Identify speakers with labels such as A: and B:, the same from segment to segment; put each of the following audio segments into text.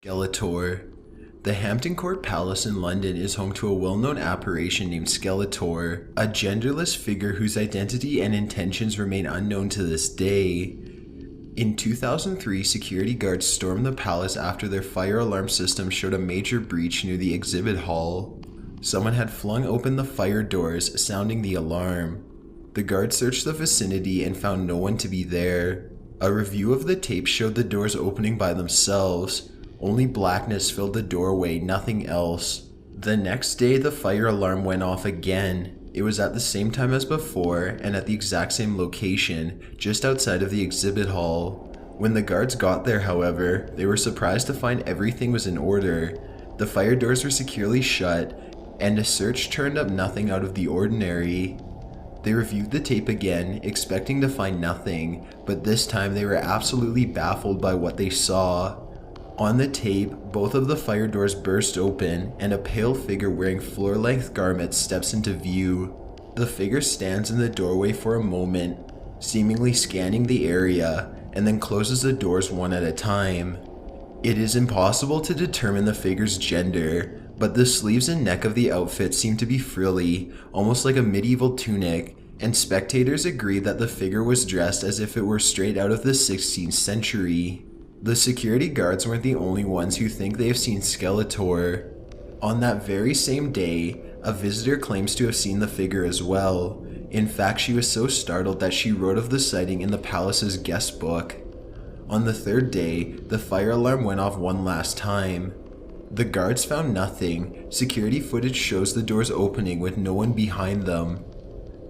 A: Skeletor. The Hampton Court Palace in London is home to a well-known apparition named Skeletor, a genderless figure whose identity and intentions remain unknown to this day. In 2003, security guards stormed the palace after their fire alarm system showed a major breach near the exhibit hall. Someone had flung open the fire doors, sounding the alarm. The guards searched the vicinity and found no one to be there. A review of the tape showed the doors opening by themselves. Only blackness filled the doorway, nothing else. The next day, the fire alarm went off again. It was at the same time as before, and at the exact same location, just outside of the exhibit hall. When the guards got there, however, they were surprised to find everything was in order. The fire doors were securely shut, and a search turned up nothing out of the ordinary. They reviewed the tape again, expecting to find nothing, but this time they were absolutely baffled by what they saw. On the tape, both of the fire doors burst open, and a pale figure wearing floor-length garments steps into view. The figure stands in the doorway for a moment, seemingly scanning the area, and then closes the doors one at a time. It is impossible to determine the figure's gender, but the sleeves and neck of the outfit seem to be frilly, almost like a medieval tunic, and spectators agree that the figure was dressed as if it were straight out of the 16th century. The security guards weren't the only ones who think they have seen Skeletor. On that very same day, a visitor claims to have seen the figure as well. In fact, she was so startled that she wrote of the sighting in the palace's guest book. On the third day, the fire alarm went off one last time. The guards found nothing. Security footage shows the doors opening with no one behind them.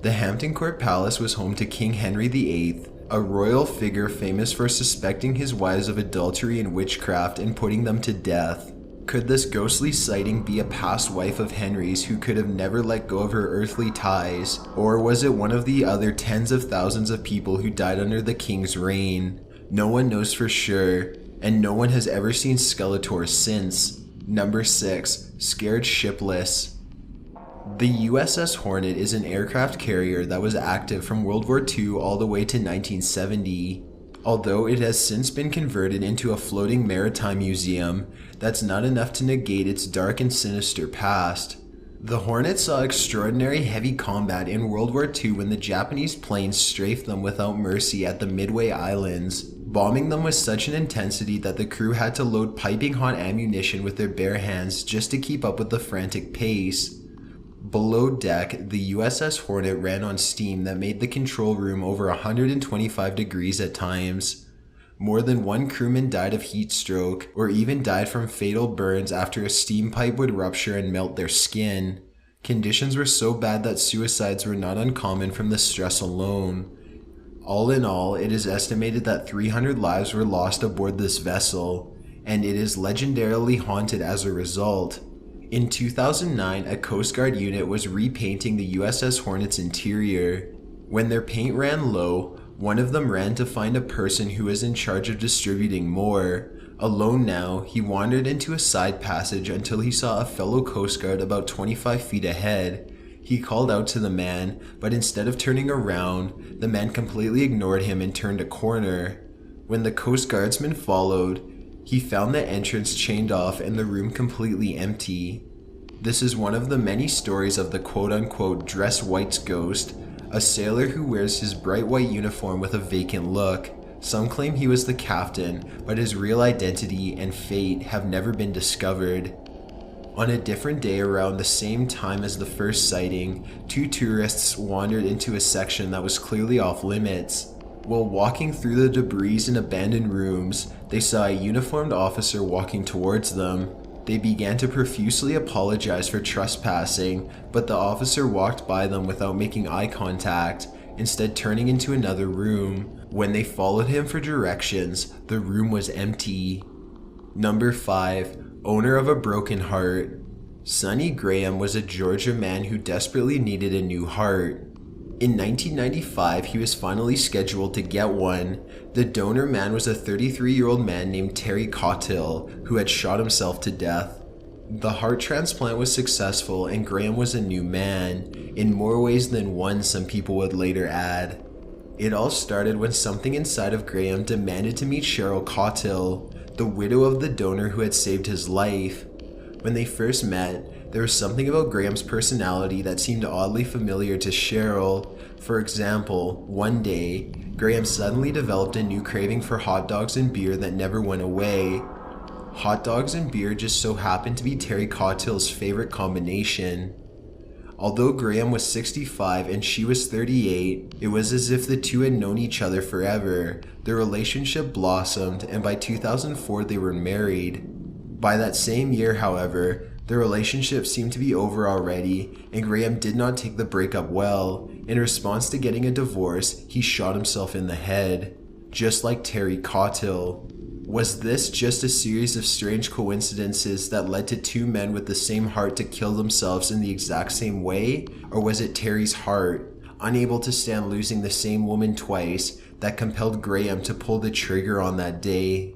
A: The Hampton Court Palace was home to King Henry VIII, a royal figure famous for suspecting his wives of adultery and witchcraft and putting them to death. Could this ghostly sighting be a past wife of Henry's who could have never let go of her earthly ties? Or was it one of the other tens of thousands of people who died under the king's reign? No one knows for sure, and no one has ever seen Skeletor since. Number 6. Scared Shipless. The USS Hornet is an aircraft carrier that was active from World War II all the way to 1970. Although it has since been converted into a floating maritime museum, that's not enough to negate its dark and sinister past. The Hornet saw extraordinary heavy combat in World War II when the Japanese planes strafed them without mercy at the Midway Islands, bombing them with such an intensity that the crew had to load piping hot ammunition with their bare hands just to keep up with the frantic pace. Below deck, the USS Hornet ran on steam that made the control room over 125 degrees at times. More than one crewman died of heat stroke, or even died from fatal burns after a steam pipe would rupture and melt their skin. Conditions were so bad that suicides were not uncommon from the stress alone. All in all, it is estimated that 300 lives were lost aboard this vessel, and it is legendarily haunted as a result. In 2009, a Coast Guard unit was repainting the USS Hornet's interior. When their paint ran low, one of them ran to find a person who was in charge of distributing more. Alone now, he wandered into a side passage until he saw a fellow Coast Guard about 25 feet ahead. He called out to the man, but instead of turning around, the man completely ignored him and turned a corner. When the Coast Guardsman followed, he found the entrance chained off and the room completely empty. This is one of the many stories of the quote-unquote dress white's ghost, a sailor who wears his bright white uniform with a vacant look. Some claim he was the captain, but his real identity and fate have never been discovered. On a different day around the same time as the first sighting, two tourists wandered into a section that was clearly off limits. While walking through the debris in abandoned rooms, they saw a uniformed officer walking towards them. They began to profusely apologize for trespassing, but the officer walked by them without making eye contact, instead turning into another room. When they followed him for directions, the room was empty. Number 5. Owner of a broken heart. Sonny Graham was a Georgia man who desperately needed a new heart. In 1995, he was finally scheduled to get one. The donor man was a 33-year-old man named Terry Cottill, who had shot himself to death. The heart transplant was successful and Graham was a new man, in more ways than one, some people would later add. It all started when something inside of Graham demanded to meet Cheryl Cottill. the widow of the donor who had saved his life. When they first met, there was something about Graham's personality that seemed oddly familiar to Cheryl. For example, one day, Graham suddenly developed a new craving for hot dogs and beer that never went away. Hot dogs and beer just so happened to be Terry Cottill's favorite combination. Although Graham was 65 and she was 38, it was as if the two had known each other forever. Their relationship blossomed, and by 2004 they were married. By that same year, however, the relationship seemed to be over already, and Graham did not take the breakup well. In response to getting a divorce, he shot himself in the head, just like Terry Cottill. Was this just a series of strange coincidences that led to two men with the same heart to kill themselves in the exact same way? Or was it Terry's heart, unable to stand losing the same woman twice, that compelled Graham to pull the trigger on that day?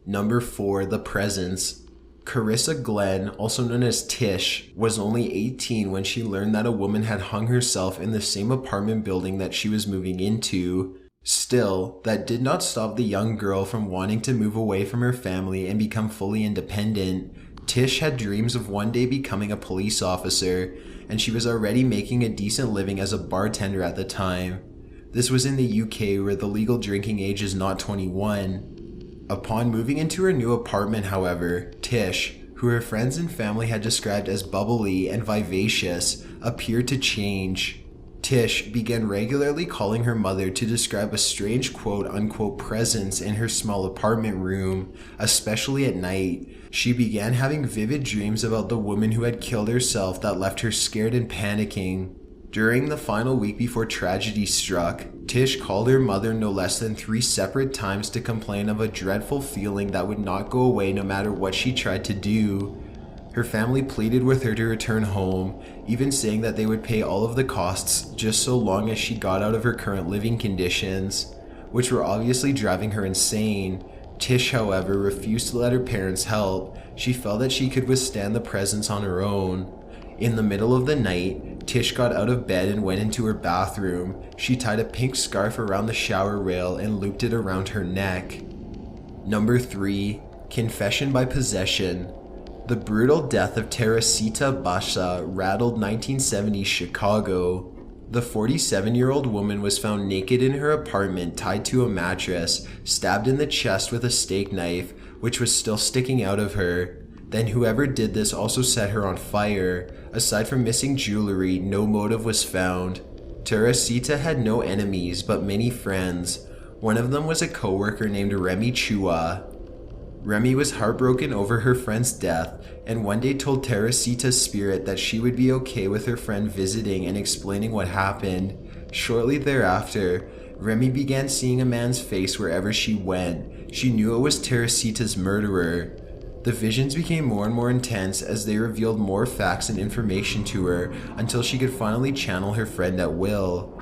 A: Number 4, the presence. Carissa Glenn, also known as Tish, was only 18 when she learned that a woman had hung herself in the same apartment building that she was moving into. Still, that did not stop the young girl from wanting to move away from her family and become fully independent. Tish had dreams of one day becoming a police officer, and she was already making a decent living as a bartender at the time. This was in the UK, where the legal drinking age is not 21. Upon moving into her new apartment, however, Tish, who her friends and family had described as bubbly and vivacious, appeared to change. Tish began regularly calling her mother to describe a strange quote-unquote presence in her small apartment room, especially at night. She began having vivid dreams about the woman who had killed herself that left her scared and panicking. During the final week before tragedy struck, Tish called her mother no less than 3 separate times to complain of a dreadful feeling that would not go away no matter what she tried to do. Her family pleaded with her to return home, even saying that they would pay all of the costs just so long as she got out of her current living conditions, which were obviously driving her insane. Tish, however, refused to let her parents help. She felt that she could withstand the presence on her own. In the middle of the night, Tish got out of bed and went into her bathroom. She tied a pink scarf around the shower rail and looped it around her neck. Number 3, confession by possession. The brutal death of Teresita Basha rattled 1970s Chicago. The 47-year-old woman was found naked in her apartment, tied to a mattress, stabbed in the chest with a steak knife, which was still sticking out of her. Then whoever did this also set her on fire. Aside from missing jewelry, no motive was found. Teresita had no enemies, but many friends. One of them was a co-worker named Remy Chua. Remy was heartbroken over her friend's death, and one day told Teresita's spirit that she would be okay with her friend visiting and explaining what happened. Shortly thereafter, Remy began seeing a man's face wherever she went. She knew it was Teresita's murderer. The visions became more and more intense as they revealed more facts and information to her until she could finally channel her friend at will.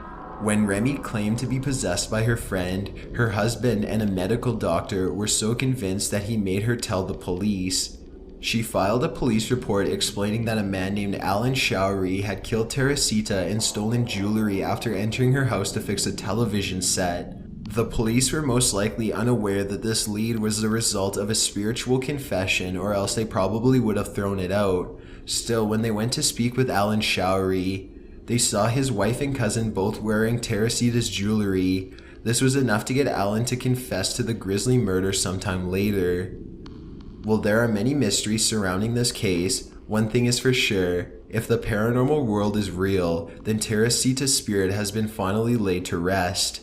A: When Remy claimed to be possessed by her friend, her husband and a medical doctor were so convinced that he made her tell the police. She filed a police report explaining that a man named Alan Showery had killed Teresita and stolen jewelry after entering her house to fix a television set. The police were most likely unaware that this lead was the result of a spiritual confession, or else they probably would have thrown it out. Still, when they went to speak with Alan Showery, they saw his wife and cousin both wearing Teresita's jewelry. This was enough to get Alan to confess to the grisly murder sometime later. While there are many mysteries surrounding this case, one thing is for sure: if the paranormal world is real, then Teresita's spirit has been finally laid to rest.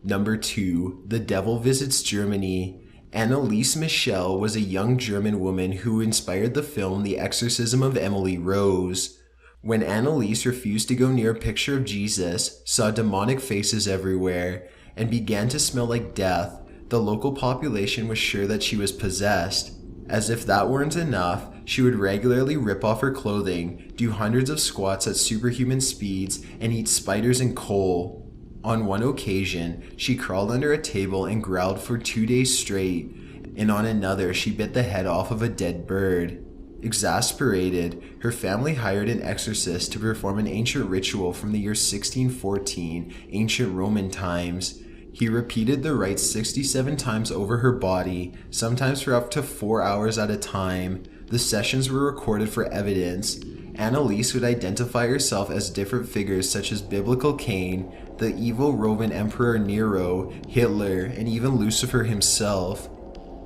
A: Number 2, The Devil Visits Germany. Anneliese Michel was a young German woman who inspired the film The Exorcism of Emily Rose. When Anneliese refused to go near a picture of Jesus, saw demonic faces everywhere, and began to smell like death, the local population was sure that she was possessed. As if that weren't enough, she would regularly rip off her clothing, do hundreds of squats at superhuman speeds, and eat spiders and coal. On one occasion, she crawled under a table and growled for 2 days straight, and on another she bit the head off of a dead bird. Exasperated, her family hired an exorcist to perform an ancient ritual from the year 1614, ancient Roman times. He repeated the rites 67 times over her body, sometimes for up to 4 hours at a time. The sessions were recorded for evidence. Annalise would identify herself as different figures such as Biblical Cain, the evil Roman Emperor Nero, Hitler, and even Lucifer himself.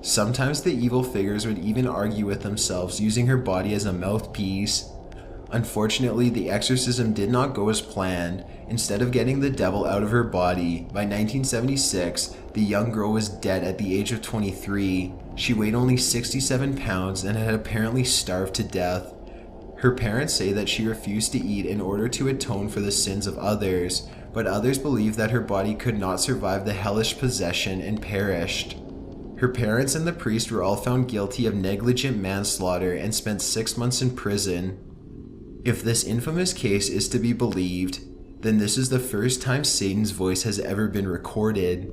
A: Sometimes the evil figures would even argue with themselves, using her body as a mouthpiece. Unfortunately, the exorcism did not go as planned. Instead of getting the devil out of her body, by 1976, the young girl was dead at the age of 23. She weighed only 67 pounds and had apparently starved to death. Her parents say that she refused to eat in order to atone for the sins of others, but others believe that her body could not survive the hellish possession and perished. Her parents and the priest were all found guilty of negligent manslaughter and spent 6 months in prison. If this infamous case is to be believed, then this is the first time Satan's voice has ever been recorded.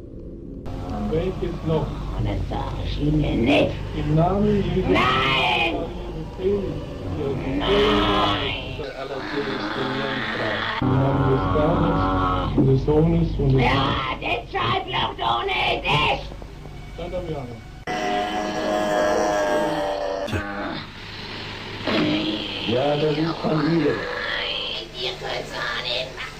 B: Ja, das ist Familie.
C: Ihr könnt's auch nicht machen.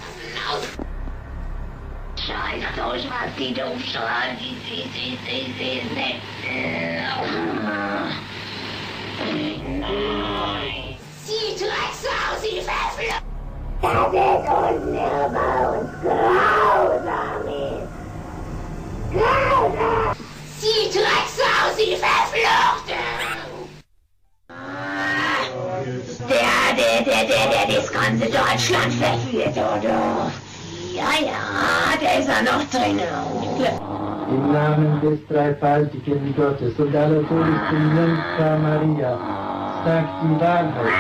C: Scheiß euch, was die doof schreien. Nein. Sie Drecksau, sie verflucht. Das ist unser bei uns grausam ist. Grausam. Sie Drecksau, sie verflucht. Der das ganze Deutschland verführt, oder? Ja, der ist ja noch drin.
B: Im Namen des dreifaltigen Gottes und aller Todesbringen, Maria, sagt die Wahrheit.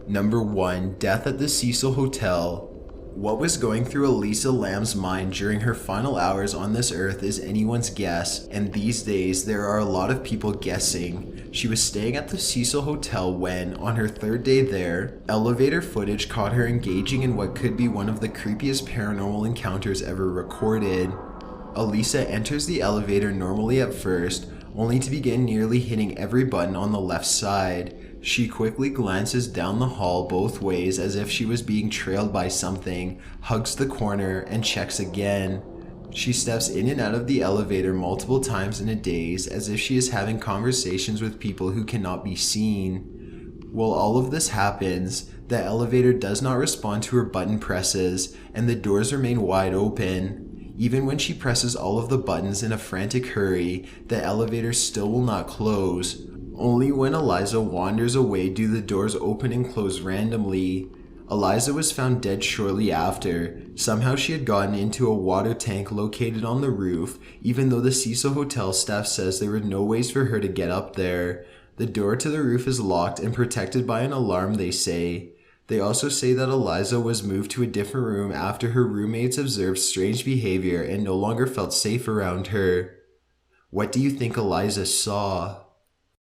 A: Number 1. Death at the Cecil Hotel. What was going through Elisa Lam's mind during her final hours on this earth is anyone's guess, and these days there are a lot of people guessing. She was staying at the Cecil Hotel when, on her 3rd day there, elevator footage caught her engaging in what could be one of the creepiest paranormal encounters ever recorded. Elisa enters the elevator normally at first, only to begin nearly hitting every button on the left side. She quickly glances down the hall both ways as if she was being trailed by something, hugs the corner, and checks again. She steps in and out of the elevator multiple times in a daze as if she is having conversations with people who cannot be seen. While all of this happens, the elevator does not respond to her button presses, and the doors remain wide open. Even when she presses all of the buttons in a frantic hurry, the elevator still will not close. Only when Eliza wanders away do the doors open and close randomly. Eliza was found dead shortly after. Somehow she had gotten into a water tank located on the roof, even though the Cecil Hotel staff says there were no ways for her to get up there. The door to the roof is locked and protected by an alarm, they say. They also say that Eliza was moved to a different room after her roommates observed strange behavior and no longer felt safe around her. What do you think Eliza saw?